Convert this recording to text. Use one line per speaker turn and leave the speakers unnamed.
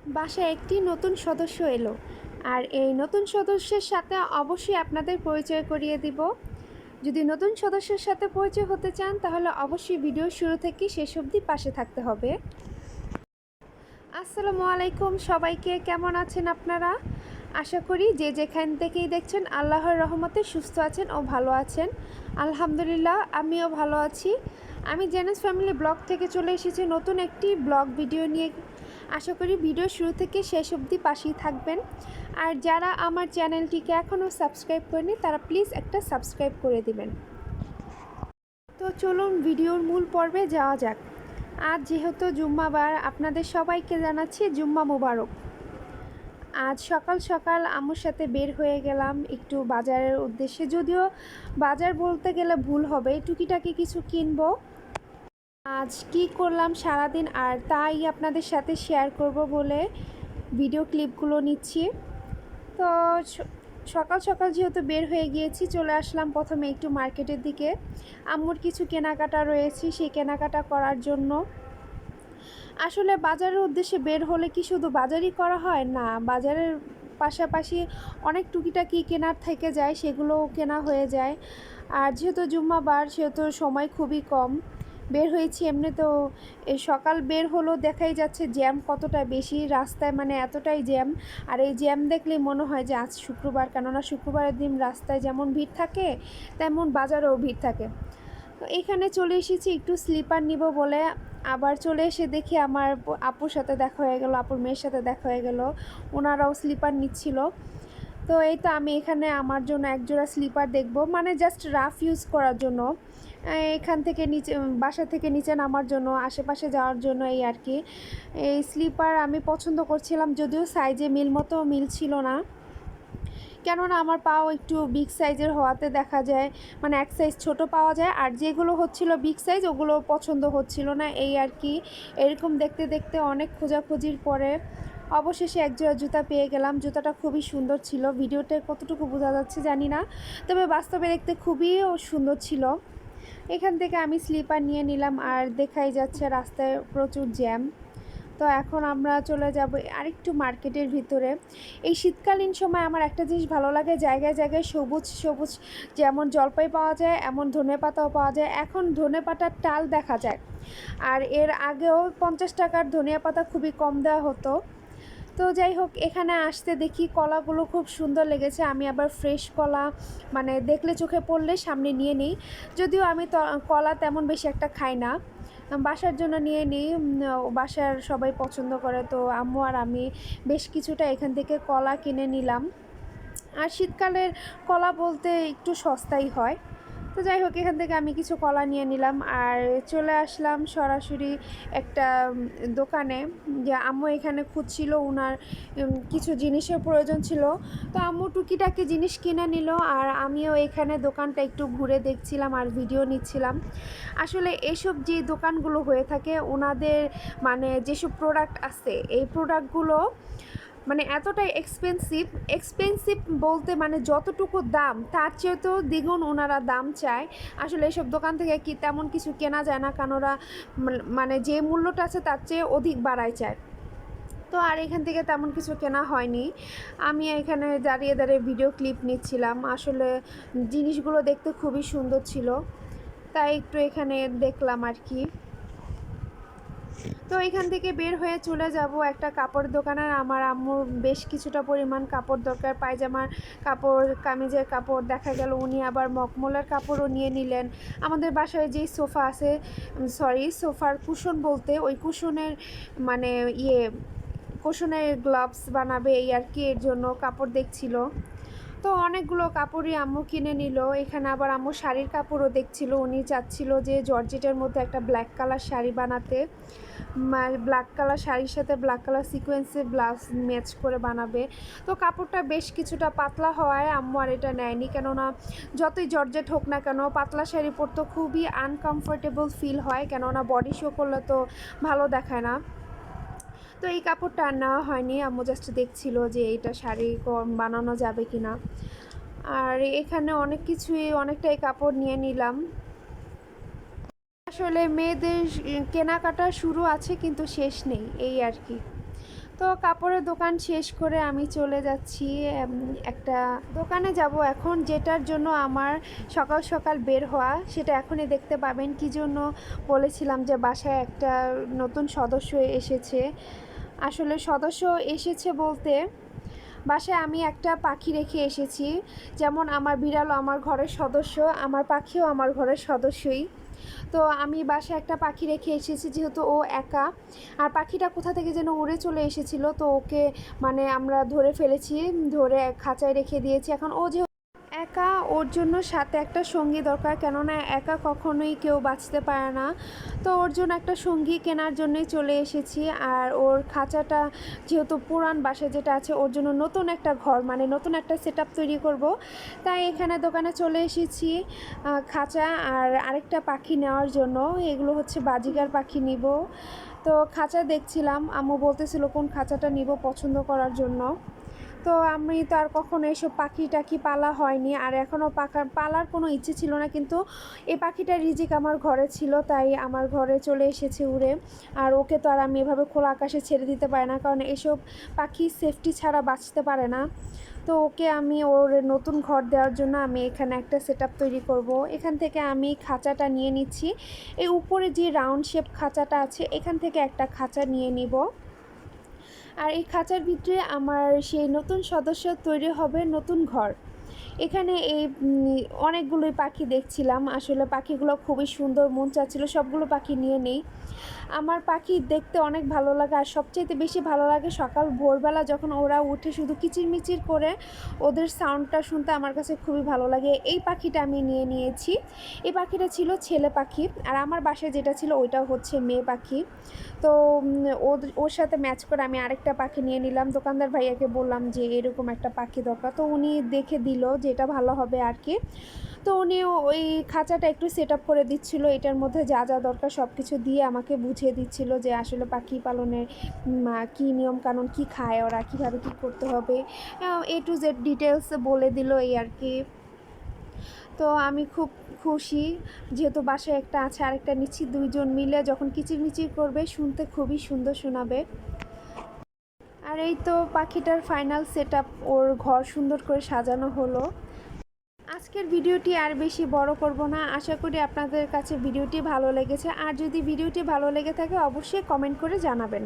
বাসায় একটি নতুন সদস্য এলো, আর এই নতুন সদস্যের সাথে অবশ্যই আপনাদের পরিচয় করিয়ে দিব। যদি নতুন সদস্যের সাথে পরিচয় হতে চান তাহলে অবশ্যই ভিডিও শুরু থেকে শেষ অবধি পাশে থাকতে হবে। আসসালামু আলাইকুম সবাইকে, কেমন আছেন আপনারা? আশা করি যে যেখান থেকেই দেখছেন আল্লাহর রহমতে সুস্থ আছেন ও ভালো আছেন। আলহামদুলিল্লাহ, আমিও ভালো আছি। আমি জেনাস ফ্যামিলি ব্লগ থেকে চলে এসেছি নতুন একটি ব্লগ ভিডিও নিয়ে। আশা করি ভিডিও শুরু থেকে শেষ অবধি পাশেই থাকবেন। আর যারা আমার চ্যানেলটিকে এখনও সাবস্ক্রাইব করেনি তারা প্লিজ একটা সাবস্ক্রাইব করে দিবেন। তো চলুন ভিডিওর মূল পর্বে যাওয়া যাক। আজ যেহেতু জুম্মাবার, আপনাদের সবাইকে জানাচ্ছি জুম্মা মুবারক। আজ সকাল সকাল আম্মুর সাথে বের হয়ে গেলাম একটু বাজারের উদ্দেশ্যে। যদিও বাজার বলতে গেলে ভুল হবে, টুকিটাকি কিছু কিনবো। আজ কি করলাম সারাদিন আর তাই আপনাদের সাথে শেয়ার করব বলে ভিডিও ক্লিপগুলো নিচ্ছি। তো সকাল সকাল যেহেতু বের হয়ে গিয়েছি, চলে আসলাম প্রথমে একটু মার্কেটের দিকে। আম্মুর কিছু কেনাকাটা রয়েছে, সেই কেনাকাটা করার জন্য। আসলে বাজারের উদ্দেশ্যে বের হলে কি শুধু বাজারই করা হয়? না, বাজারের পাশাপাশি অনেক টুকিটাকি কেনার থেকে যায়, সেগুলোও কেনা হয়ে যায়। আর যেহেতু জুম্মাবার সেহেতু সময় খুবই কম। বের হয়েছি এমনিতেও, এই সকাল বের হলো দেখাই যাচ্ছে জ্যাম কতটা বেশি রাস্তায়, মানে এতটাই জ্যাম। আর এই জ্যাম দেখলেই মনে হয় যে আজ শুক্রবার, কেননা শুক্রবারের দিন রাস্তায় যেমন ভিড় থাকে তেমন বাজারেও ভিড় থাকে। তো এখানে চলে এসেছি একটু স্লিপার নিব বলে। আবার চলে এসে দেখি আমার আপুর সাথে দেখা হয়ে গেল, আপুর মেয়ের সাথে দেখা হয়ে গেল, ওনারাও স্লিপার নিচ্ছিল। তো এই তো আমি এখানে আমার জন্য একজোড়া স্লিপার দেখব, মানে জাস্ট রাফ ইউজ করার জন্য, এখান থেকে নিচে বাসা থেকে নিচে নামার জন্য, আশেপাশে যাওয়ার জন্য, এই আর কি। এই স্লিপার আমি পছন্দ করছিলাম, যদিও সাইজে মিল ছিল না, কেননা আমার পাও একটু বিগ সাইজের হওয়াতে দেখা যায় মানে এক সাইজ ছোট পাওয়া যায়, আর যেগুলো হচ্ছিল বিগ সাইজ ওগুলো পছন্দ হচ্ছিল না, এই আর কি। এরকম দেখতে দেখতে অনেক খোঁজাখুঁজির পরে অবশেষে একজোড়া জুতা পেয়ে গেলাম। জুতাটা খুবই সুন্দর ছিল, ভিডিওতে কতটুকু বোঝা যাচ্ছে জানি না, তবে বাস্তবে দেখতে খুবই সুন্দর ছিল। এখান থেকে আমি স্লিপার নিয়ে নিলাম, আর দেখাই যাচ্ছে রাস্তায় প্রচুর জ্যাম। তো এখন আমরা চলে যাব আরেকটু মার্কেটের ভিতরে। এই শীতকালীন সময় আমার একটা জিনিস ভালো লাগে, জায়গায় জায়গায় সবুজ সবুজ, যেমন জলপাই পাওয়া যায় এমন ধনেপাতাও পাওয়া যায়। এখন ধনেপাতার টাল দেখা যায়, আর এর আগেও 50 টাকার ধনিয়া পাতা খুবই কম দেওয়া হতো। তো যাই হোক, এখানে আসতে দেখি কলাগুলো খুব সুন্দর লেগেছে। আমি আবার ফ্রেশ কলা, মানে দেখলে চোখে পড়লে সামনে নিয়ে নিই। যদিও আমি কলা তেমন বেশি একটা খাই না, বাসার জন্য নিয়ে নিই, বাসার সবাই পছন্দ করে। তো আম্মু আর আমি বেশ কিছুটা এখান থেকে কলা কিনে নিলাম। আর শীতকালের কলা বলতে একটু সস্তাই হয়। তো যাই হোক, এখান থেকে আমি কিছু কলা নিয়ে নিলাম আর চলে আসলাম সরাসরি একটা দোকানে। যে আম্মু এখানে খুঁজছিল, ওনার কিছু জিনিসের প্রয়োজন ছিল। তো আম্মু টুকিটাকি জিনিস কিনে নিল, আর আমিও এখানে দোকানটা একটু ঘুরে দেখছিলাম আর ভিডিও নিচ্ছিলাম। আসলে এসব যে দোকানগুলো হয়ে থাকে, ওনাদের মানে যেসব প্রোডাক্ট আছে, এই প্রোডাক্টগুলো মানে এতটাই এক্সপেন্সিভ বলতে মানে যতটুকু দাম তার চেয়ে তো দ্বিগুণ ওনারা দাম চায়। আসলে এসব দোকান থেকে কি তেমন কিছু কেনা যায় না, কারণ ওরা মানে যে মূল্যটা আছে তার চেয়ে অধিক বাড়ায় চায়। তো আর এখান থেকে তেমন কিছু কেনা হয়নি। আমি এখানে দাঁড়িয়ে দাঁড়িয়ে ভিডিও ক্লিপ নিচ্ছিলাম। আসলে জিনিসগুলো দেখতে খুবই সুন্দর ছিল, তাই একটু এখানে দেখলাম আর কি। তো এখান থেকে বের হয়ে চলে যাব একটা কাপড় দোকানে। আমার আম্মুর বেশ কিছুটা পরিমাণ কাপড় দরকার, পায়জামার কাপড়, কামিজের কাপড়। দেখা গেল উনি আবার মকমলের কাপড়ও নিয়ে নিলেন। আমাদের বাসায় যেই সোফা আছে, সোফার কুশন বলতে ওই কুশনের মানে কুশনের গ্লাভস বানাবে, এই আর কি, এর জন্য কাপড় দেখছিল। তো অনেকগুলো কাপড়ই আম্মু কিনে নিল। এখানে আবার আম্মু শাড়ির কাপড়ও দেখছিল, উনি চাচ্ছিল যে জর্জেটের মধ্যে একটা ব্ল্যাক কালার শাড়ি বানাতে, ব্ল্যাক কালার শাড়ির সাথে ব্ল্যাক কালার সিকোয়েন্সের ব্লাউজ ম্যাচ করে বানাবে। তো কাপড়টা বেশ কিছুটা পাতলা হওয়ায় আম্মু আর এটা নেয়নি, কেননা যতই জর্জেট হোক না কেন পাতলা শাড়ি পরতে খুবই আনকমফোর্টেবল ফিল হয়, কেননা বডি শো করলে তো ভালো দেখায় না। তো এই কাপড়টা আর নেওয়া হয়নি, আম্মু জাস্ট দেখছিল যে এইটা শাড়ি বানানো যাবে কি না। আর এখানে অনেক কিছুই, অনেকটাই কাপড় নিয়ে নিলাম। আসলে মেয়েদের কেনাকাটা শুরু আছে কিন্তু শেষ নেই, এই আর কি। তো কাপড়ের দোকান শেষ করে আমি চলে যাচ্ছি একটা দোকানে যাব এখন, যেটার জন্য আমার সকাল সকাল বের হওয়া, সেটা এখনই দেখতে পাবেন। কি জন্য বলেছিলাম যে বাসায় একটা নতুন সদস্য এসেছে। আসলে সদস্য এসেছে বলতে, বাসায় আমি একটা পাখি রেখে এসেছি। যেমন আমার বিড়ালও আমার ঘরের সদস্য, আমার পাখিও আমার ঘরের সদস্যই। তো আমি বাসায় একটা পাখি রেখে এসেছি, যেহেতু ও একা। আর পাখিটা কোথা থেকে যেন উড়ে চলে এসেছিলো, তো ওকে মানে আমরা ধরে ফেলেছি, ধরে খাঁচায় রেখে দিয়েছি। এখন ও যে একা, ওর জন্য সাথে একটা সঙ্গী দরকার, কেননা একা কখনোই কেউ বাঁচতে পারে না। তো ওর জন্য একটা সঙ্গী কেনার জন্যই চলে এসেছি। আর ওর খাঁচাটা যেহেতু পুরান বাসা যেটা আছে, ওর জন্য নতুন একটা ঘর মানে নতুন একটা সেট আপ তৈরি করব, তাই এখানে দোকানে চলে এসেছি খাঁচা আর আরেকটা পাখি নেওয়ার জন্য। এগুলো হচ্ছে বাজিগার পাখি নিব। তো খাঁচা দেখছিলাম, আম্মু বলতেছিল কোন খাঁচাটা নিব পছন্দ করার জন্য। তো আমি তো আর কখনো এসব পাখি টাখি পালা হয়নি, আর এখনও পালার কোনো ইচ্ছে ছিল না, কিন্তু এই পাখিটার রিজিক আমার ঘরে ছিল, তাই আমার ঘরে চলে এসেছে উড়ে। আর ওকে তো আর আমি এভাবে খোলা আকাশে ছেড়ে দিতে পারি না, কারণ এসব পাখি সেফটি ছাড়া বাঁচতে পারে না। তো ওকে আমি ওর নতুন ঘর দেওয়ার জন্য আমি এখানে একটা সেট আপ তৈরি করব। এখান থেকে আমি খাঁচাটা নিয়ে নিচ্ছি। এই উপরে যে রাউন্ড শেপ খাঁচাটা আছে, এখান থেকে একটা খাঁচা নিয়ে নিব। আর এই খাঁচার ভিতরে আমার সেই নতুন সদস্য তৈরি হবে নতুন ঘর। এখানে এই অনেকগুলোই পাখি দেখছিলাম, আসলে পাখিগুলো খুবই সুন্দর, মন চাচ্ছিল সবগুলো পাখি নিয়ে নেই। আমার পাখি দেখতে অনেক ভালো লাগে, আর সবচেয়ে বেশি ভালো লাগে সকাল ভোরবেলা যখন ওরা উঠে শুধু কিচিরমিচির করে, ওদের সাউন্ডটা শুনতে আমার কাছে খুবই ভালো লাগে। এই পাখিটা আমি নিয়ে নিয়েছি। এই পাখিটা ছিল ছেলে পাখি, আর আমার বাসায় যেটা ছিল ওইটাও হচ্ছে মেয়ে পাখি। তো ওর সাথে ম্যাচ করে আমি আরেকটা পাখি নিয়ে নিলাম। দোকানদার ভাইয়াকে বললাম যে এরকম একটা পাখি দরকার, তো উনি দেখে দিল যে এটা ভালো হবে আর কি। তো উনি ওই খাঁচাটা একটু সেট আপ করে দিচ্ছিলো, এটার মধ্যে যা যা দরকার সব কিছু দিয়ে আমাকে বুঝিয়ে দিচ্ছিল যে আসলে পাখি পালনের কী নিয়মকানুন, কী খায় ওরা, কীভাবে কী করতে হবে, এ টু জেড ডিটেলস বলে দিল এই আর কি। তো আমি খুব খুশি, যেহেতু বাসায় একটা আছে আরেকটা নিচ্ছি, দুইজন মিলে যখন কিচিরমিচির করবে শুনতে খুবই সুন্দর শোনাবে। আর এই তো পাখিটার ফাইনাল সেট আপ, ওর ঘর সুন্দর করে সাজানো হলো। আজকের ভিডিওটি আর বেশি বড় করব না, আশা করি আপনাদের কাছে ভিডিওটি ভালো লেগেছে। আর যদি ভিডিওটি ভালো লেগে থাকে অবশ্যই কমেন্ট করে জানাবেন।